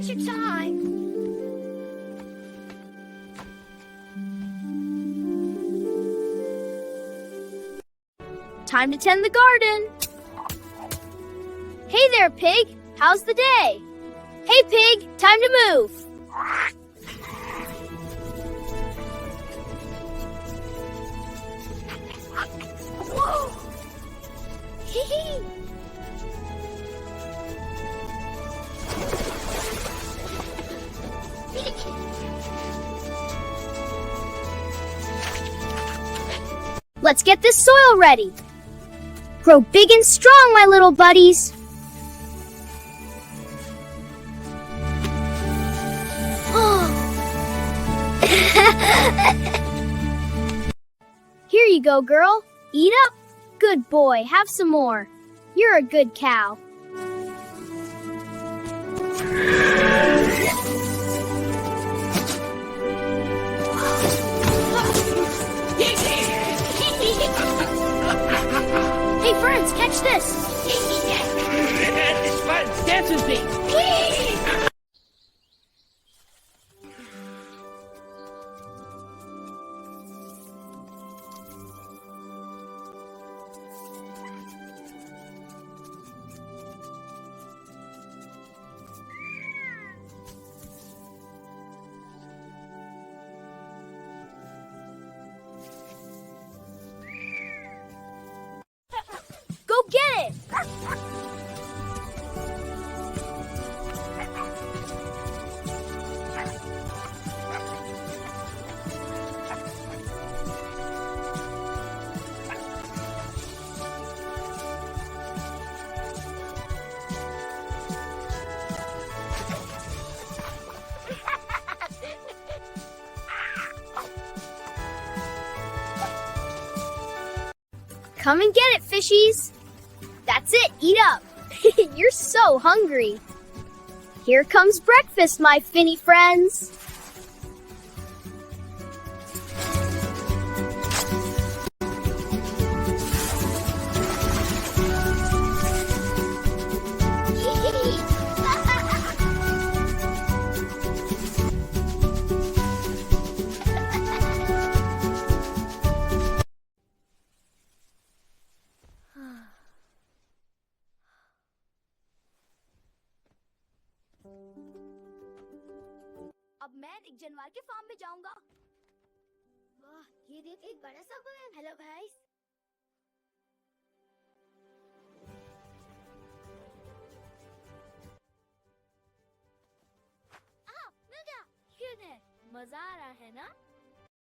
adventure time! Time to tend the garden. Hey there, Pig. How's the day? Hey, Pig. Time to move. Whoa! Hee-hee. Let's get this soil ready. Grow big and strong, my little buddies. Here you go, girl. Eat up. Good boy. Have some more. You're a good cow. Hey, friends, catch this. It's fun. Dance with me. Go get it. Come and get it, fishies. That's it, eat up. You're so hungry. Here comes breakfast, my finny friends. अब मैं एक जानवर के farm में जाऊंगा। वाह, ये देख एक बड़ा सा गुलेम। Hello guys. मिल गया। क्यों है? मजा आ रहा है ना?